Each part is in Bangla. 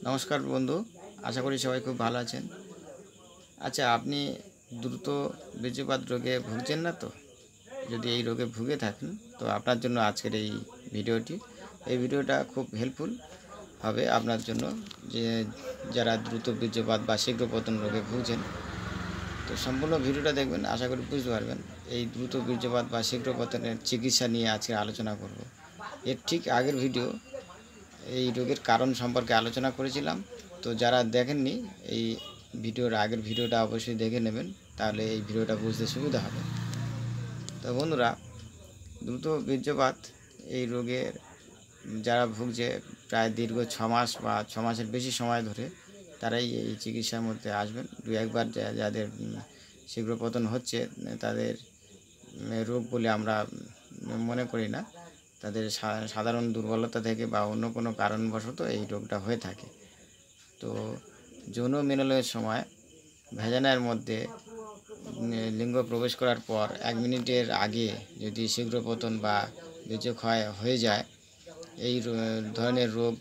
নমস্কার বন্ধু, আশা করি সবাই খুব ভালো আছেন। আচ্ছা, আপনি দ্রুত বীর্যপাত রোগে ভুগছেন না তো? যদি এই রোগে ভুগে থাকেন তো আপনার জন্য আজকের এই ভিডিওটি। এই ভিডিওটা খুব হেল্পফুল হবে আপনার জন্য, যে যারা দ্রুত বীর্যপাত বা শীঘ্র পতন রোগে ভুগছেন। তো সম্পূর্ণ ভিডিওটা দেখবেন, আশা করি বুঝতে পারবেন। এই দ্রুত বীর্যপাত বা শীঘ্র পতনের চিকিৎসা নিয়ে আজকে আলোচনা করব। এর ঠিক আগের ভিডিও এই রোগের কারণ সম্পর্কে আলোচনা করেছিলাম। তো যারা দেখেননি, এই ভিডিওর আগের ভিডিওটা অবশ্যই দেখে নেবেন, তাহলে এই ভিডিওটা বুঝতে সুবিধা হবে। তো বন্ধুরা, দ্রুত বীর্যপাত এই রোগের যারা ভুগছে প্রায় দীর্ঘ 6 মাস বা 6 মাসের বেশি সময় ধরে, তারাই এই চিকিৎসার মধ্যে আসবেন। দু একবার যাদের শীঘ্র পতন হচ্ছে, তাদের রোগ বলে আমরা মনে করি না। তাদের সাধারণ দুর্বলতা থেকে বা অন্য কোনো কারণবশত এই রোগটা হয়ে থাকে। তো যৌন মিলনের সময় ভ্যাজানার মধ্যে লিঙ্গ প্রবেশ করার পর 1 মিনিটের আগে যদি শীঘ্র পতন বা বীর্যক্ষয় হয়ে যায়, এই ধরনের রোগ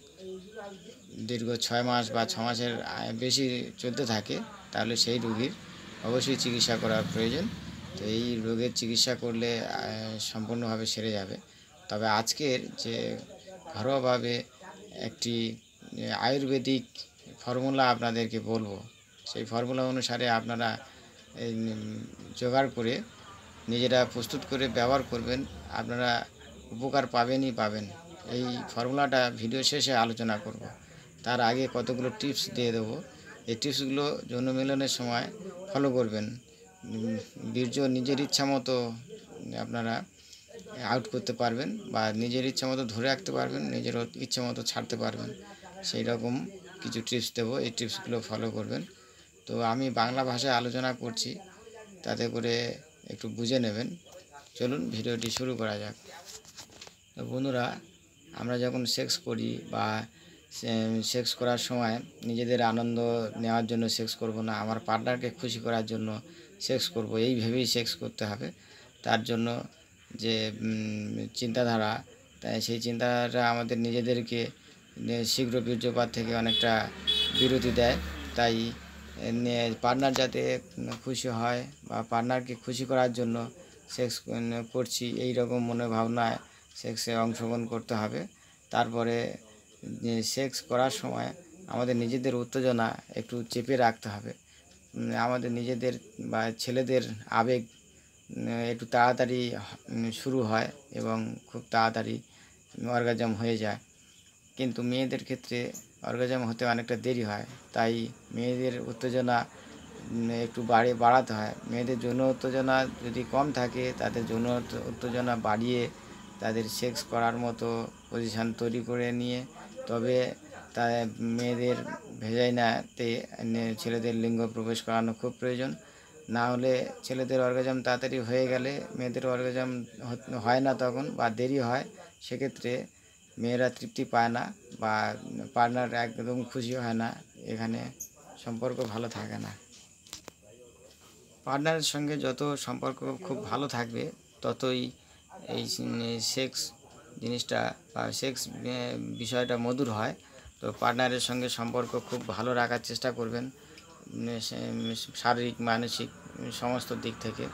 দীর্ঘ 6 মাস বা 6 মাসের বেশি চলতে থাকে, তাহলে সেই রোগীর অবশ্যই চিকিৎসা করার প্রয়োজন। তো এই রোগের চিকিৎসা করলে সম্পূর্ণভাবে সেরে যাবে। তবে আজকের যে ঘরোয়াভাবে একটি আয়ুর্বেদিক ফর্মুলা আপনাদেরকে বলবো, সেই ফর্মুলা অনুসারে আপনারা জোগাড় করে নিজেরা প্রস্তুত করে ব্যবহার করবেন, আপনারা উপকার পাবেনই পাবেন। এই ফর্মুলাটা ভিডিও শেষে আলোচনা করব। তার আগে কতগুলো টিপস দিয়ে দেবো। এই টিপসগুলো যৌন মিলনের সময় ফলো করবেন। বীর্য নিজের ইচ্ছা মতো আপনারা আউট করতে পারবেন, বা নিজের ইচ্ছা মতো ধরে রাখতে পারবেন, নিজের ইচ্ছা মতো ছাড়তে পারবেন। সেই রকম কিছু টিপস দেবো, এই টিপসগুলো ফলো করবেন। তো আমি বাংলা ভাষায় আলোচনা করছি, তাতে করে একটু বুঝে নেবেন। চলুন ভিডিওটি শুরু করা যাক। তো বন্ধুরা, আমরা যখন সেক্স করি বা সেক্স করার সময় নিজেদের আনন্দ নেওয়ার জন্য সেক্স করব না, আমার পার্টনারকে খুশি করার জন্য সেক্স করব, এই ভেবেই সেক্স করতে হবে। তার জন্য যে চিন্তাধারা, তাই সেই চিন্তাধারা আমাদের নিজেদেরকে শীঘ্র বীর্যপাত থেকে অনেকটা বিরতি দেয়। তাই পার্টনার যাতে খুশি হয় বা পার্টনারকে খুশি করার জন্য সেক্স করছি, এই রকম মনে ভাবনায় সেক্সে অংশগ্রহণ করতে হবে। তারপরে সেক্স করার সময় আমাদের নিজেদের উত্তেজনা একটু চেপে রাখতে হবে। আমাদের নিজেদের বা ছেলেদের আবেগ একটু তাড়াতাড়ি শুরু হয় এবং খুব তাড়াতাড়ি অর্গাজম হয়ে যায়, কিন্তু মেয়েদের ক্ষেত্রে অর্গাজম হতে অনেকটা দেরি হয়। তাই মেয়েদের উত্তেজনা একটু বাড়াতে হয়। মেয়েদের যৌন উত্তেজনা যদি কম থাকে, তাদের যৌন উত্তেজনা বাড়িয়ে তাদের সেক্স করার মতো পজিশান তৈরি করে নিয়ে, তবে তা মেয়েদের ভেজাইনাতে ছেলেদের লিঙ্গ প্রবেশ করানো খুব প্রয়োজন। না হলে ছেলেদের অর্গাজম তাড়াতাড়ি হয়ে গেলে মেয়েদের অর্গাজম হয় না তখন, বা দেরি হয়। সেক্ষেত্রে মেয়েরা তৃপ্তি পায় না বা পার্টনার একদম খুশি হয় না, এখানে সম্পর্ক ভালো থাকে না। পার্টনারের সঙ্গে যত সম্পর্ক খুব ভালো থাকবে, ততই এই সেক্স জিনিসটা বা সেক্স বিষয়টা মধুর হয়। তো পার্টনারের সঙ্গে সম্পর্ক খুব ভালো রাখার চেষ্টা করবেন, শারীরিক মানসিক সমস্ত দিক থেকে।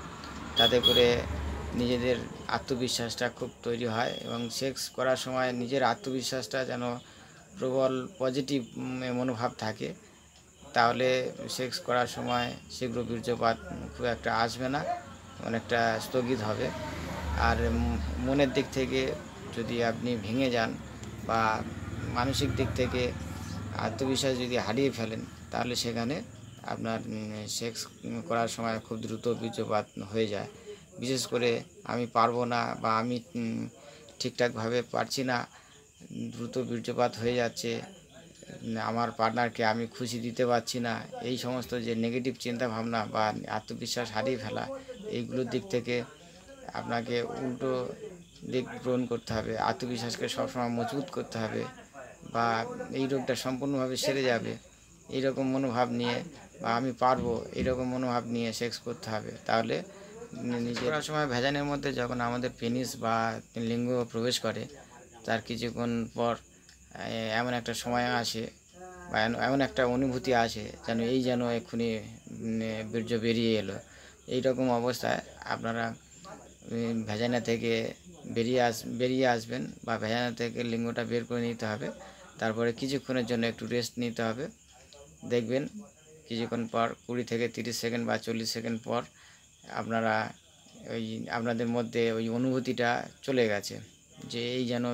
তাতে করে নিজেদের আত্মবিশ্বাসটা খুব তৈরি হয়, এবং সেক্স করার সময় নিজের আত্মবিশ্বাসটা যেন প্রবল পজিটিভ মনোভাব থাকে। তাহলে সেক্স করার সময় শীঘ্র বীর্যপাত খুব একটা আসবে না, অনেকটা স্থগিত হবে। আর মনের দিক থেকে যদি আপনি ভেঙে যান বা মানসিক দিক থেকে আত্মবিশ্বাস যদি হারিয়ে ফেলেন, তাহলে সেখানে আপনার সেক্স করার সময় খুব দ্রুত বীর্যপাত হয়ে যায়। বিশেষ করে আমি পারবো না বা আমি ঠিকঠাকভাবে পারছি না, দ্রুত বীর্যপাত হয়ে যাচ্ছে, আমার পার্টনারকে আমি খুশি দিতে পারছি না, এই সমস্ত যে নেগেটিভ চিন্তাভাবনা বা আত্মবিশ্বাস হারিয়ে ফেলা, এইগুলোর দিক থেকে আপনাকে উল্টো দিক গ্রহণ করতে হবে। আত্মবিশ্বাসকে সবসময় মজবুত করতে হবে, বা এই রোগটা সম্পূর্ণভাবে সেরে যাবে এইরকম মনোভাব নিয়ে, বা আমি পারবো এইরকম মনোভাব নিয়ে সেক্স করতে হবে। তাহলে নিজের সময় ভেজানের মধ্যে যখন আমাদের পেনিস বা লিঙ্গ প্রবেশ করে, তার কিছুক্ষণ পর এমন একটা সময় আসে বা এমন একটা অনুভূতি আসে যেন এক্ষুনি বীর্য বেরিয়ে এলো। এই রকম অবস্থায় আপনারা ভ্যাজাইনা থেকে বেরিয়ে আসবেন বা ভ্যাজাইনা থেকে লিঙ্গটা বের করে নিতে হবে। তারপরে কিছুক্ষণের জন্য একটু রেস্ট নিতে হবে। দেখবেন কিছুক্ষণ পর 20 থেকে 30 সেকেন্ড বা 40 সেকেন্ড পর আপনারা আপনাদের মধ্যে ওই অনুভূতিটা চলে গেছে, যে এই যেন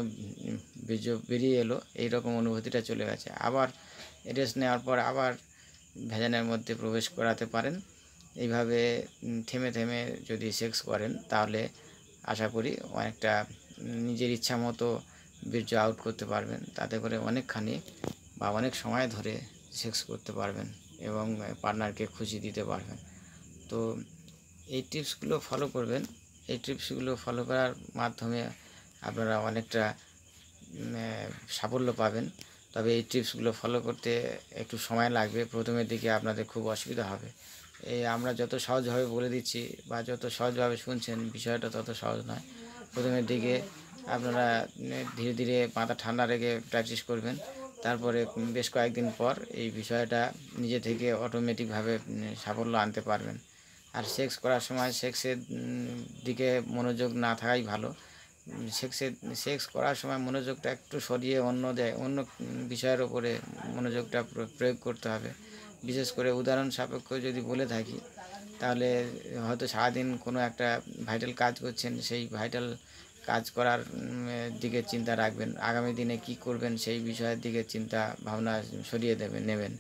বীর্য বেরিয়ে এলো, এই রকম অনুভূতিটা চলে গেছে। আবার রেস্ট নেওয়ার পর আবার ভ্যাজাইনার মধ্যে প্রবেশ করাতে পারেন। এইভাবে থেমে থেমে যদি সেক্স করেন তাহলে আশা করি অনেকটা নিজের ইচ্ছা মতো বীর্য আউট করতে পারবেন। তাতে করে অনেকখানি বা অনেক সময় ধরে সেক্স করতে পারবেন এবং পার্টনারকে খুশি দিতে পারবেন। তো এই টিপসগুলো ফলো করবেন। এই টিপসগুলো ফলো করার মাধ্যমে আপনারা অনেকটা সাফল্য পাবেন। তবে এই টিপসগুলো ফলো করতে একটু সময় লাগবে। প্রথমের দিকে আপনাদের খুব অসুবিধা হবে। আমরা যত সহজভাবে বলে দিচ্ছি বা যত সহজভাবে শুনছেন, বিষয়টা তত সহজ নয়। প্রথমের দিকে আপনারা ধীরে ধীরে মাথা ঠান্ডা রেখে প্র্যাকটিস করবেন। তারপরে বেশ কয়েকদিন পর এই বিষয়টা নিজে থেকে অটোমেটিকভাবে সাফল্য আনতে পারবেন। আর সেক্স করার সময় সেক্সের দিকে মনোযোগ না থাকাই ভালো। সেক্স করার সময় মনোযোগটা একটু সরিয়ে অন্য বিষয়ের ওপরে মনোযোগটা প্রয়োগ করতে হবে। বিশেষ করে উদাহরণ সাপেক্ষ যদি বলে থাকি, তাহলে হয়তো সারাদিন কোনো একটা ভাইটাল কাজ করছেন, সেই ভাইটাল কাজ করার দিকে চিন্তা রাখবেন। আগামী দিনে কি করবেন সেই বিষয়ের দিকে চিন্তা ভাবনা সরিয়ে নেবেন।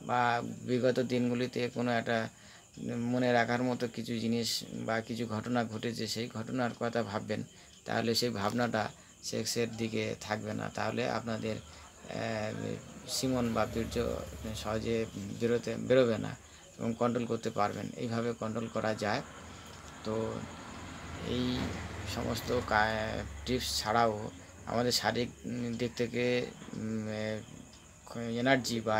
বা বিগত দিনগুলিতে কোনো একটা মনে রাখার মতো কিছু জিনিস বা কিছু ঘটনা ঘটেছে, সেই ঘটনার কথা ভাববেন। তাহলে সেই ভাবনাটা সেক্সের দিকে থাকবে না। তাহলে আপনাদের সিমন বা বীর্য সহজে বেরোবে না এবং কন্ট্রোল করতে পারবেন। এইভাবে কন্ট্রোল করা যায়। তো এই সমস্ত টিপস ছাড়াও আমাদের শারীরিক দিক থেকে এনার্জি বা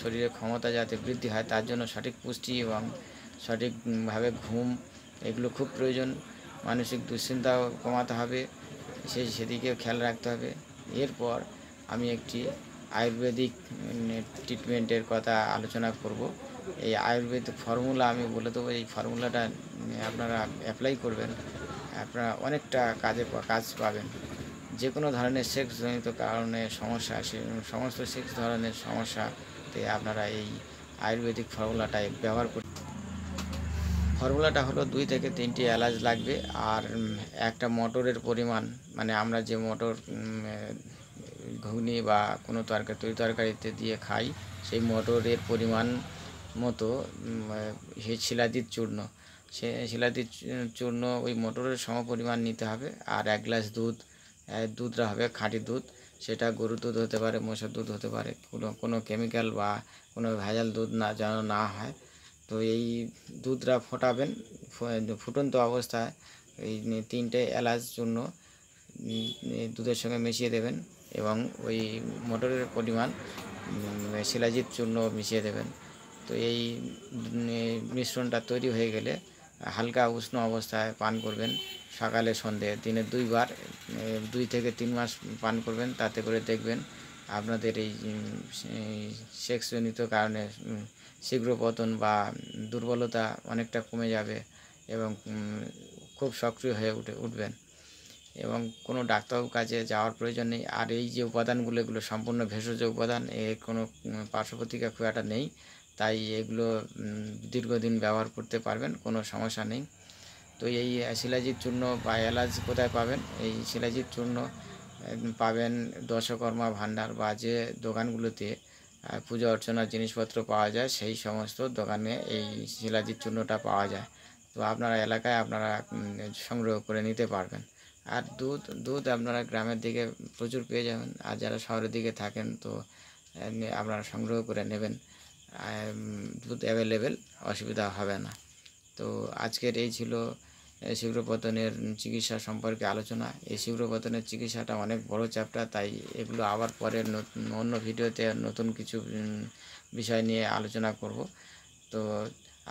শরীরের ক্ষমতা যাতে বৃদ্ধি হয়, তার জন্য সঠিক পুষ্টি এবং সঠিকভাবে ঘুম এগুলো খুব প্রয়োজন। মানসিক দুশ্চিন্তাও কমাতে হবে, সেদিকেও খেয়াল রাখতে হবে। এরপর আমি একটি আয়ুর্বেদিক ট্রিটমেন্টের কথা আলোচনা করব। এই আয়ুর্বেদিক ফর্মুলা আমি বলে দেবো। এই ফর্মুলাটা আপনারা অ্যাপ্লাই করবেন, আপনারা অনেকটা কাজ পাবেন। যে কোনো ধরনের সেক্সজনিত কারণে সমস্যা, সমস্ত সেক্স ধরনের সমস্যাতে আপনারা এই আয়ুর্বেদিক ফর্মুলাটা ব্যবহার করতে। ফর্মুলাটা হলো 2 থেকে 3টি এলাচ লাগবে, আর একটা মটরের পরিমাণ, মানে আমরা যে মটর ঘুগনি বা কোনো তরকারিতে দিয়ে খাই, সেই মটরের পরিমাণ মতো শিলাজিৎ চূর্ণ, সে শিলাজিৎ চূর্ণ ওই মটরের সমপরিমাণ নিতে হবে। আর 1 গ্লাস দুধটা হবে খাঁটি দুধ। সেটা গরুর দুধ হতে পারে, মোষের দুধ হতে পারে, কোনো কেমিক্যাল বা কোনো ভেজাল দুধ যেন না হয়। তো এই দুধটা ফোটাবেন। ফুটন্ত অবস্থায় এই 3টে এলাচ চূর্ণ দুধের সঙ্গে মিশিয়ে দেবেন এবং ওই মটরের পরিমাণ শিলাজিৎ চূর্ণ মিশিয়ে দেবেন। তো এই মিশ্রণটা তৈরি হয়ে গেলে হালকা উষ্ণ অবস্থায় পান করবেন, সকালে সন্ধে দিনে 2 বার, 2 থেকে 3 মাস পান করবেন। তাতে করে দেখবেন আপনাদের এই সেক্সজনিত কারণে শীঘ্র পতন বা দুর্বলতা অনেকটা কমে যাবে এবং খুব সক্রিয় হয়ে উঠবেন এবং কোনো ডাক্তারবাবুর কাছে যাওয়ার প্রয়োজন নেই। আর এই যে উপাদানগুলো, এগুলো সম্পূর্ণ ভেষজ উপাদান, এর কোনো পার্শ্ব প্রতিক্রিয়া খুব একটা নেই। তাই এগুলো দীর্ঘদিন ব্যবহার করতে পারবেন, কোনো সমস্যা নেই। তো এই শিলাজিৎ চূর্ণ বা এলাচ কোথায় পাবেন? এই শিলাজিৎ চূর্ণ পাবেন দশকর্মা ভাণ্ডার বা যে দোকানগুলোতে পূজা অর্চনার জিনিসপত্র পাওয়া যায়, সেই সমস্ত দোকানে এই শিলাজিৎ চূর্ণটা পাওয়া যায়। তো আপনারা এলাকায় আপনারা সংগ্রহ করে নিতে পারবেন। আর দুধ আপনারা গ্রামের দিকে প্রচুর পেয়ে যাবেন। আর যারা শহরের দিকে থাকেন তো আপনারা সংগ্রহ করে নেবেন, দুধ অ্যাভেলেবেল, অসুবিধা হবে না। তো আজকের এই ছিল শীঘ্রপতনের চিকিৎসা সম্পর্কে আলোচনা। এই শীঘ্রপতনের চিকিৎসাটা অনেক বড় চ্যাপ্টার, তাই এগুলো আবার পরে অন্য ভিডিওতে নতুন কিছু বিষয় নিয়ে আলোচনা করব। তো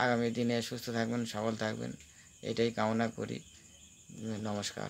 আগামী দিনে সুস্থ থাকবেন, সবল থাকবেন, এটাই কামনা করি। নমস্কার।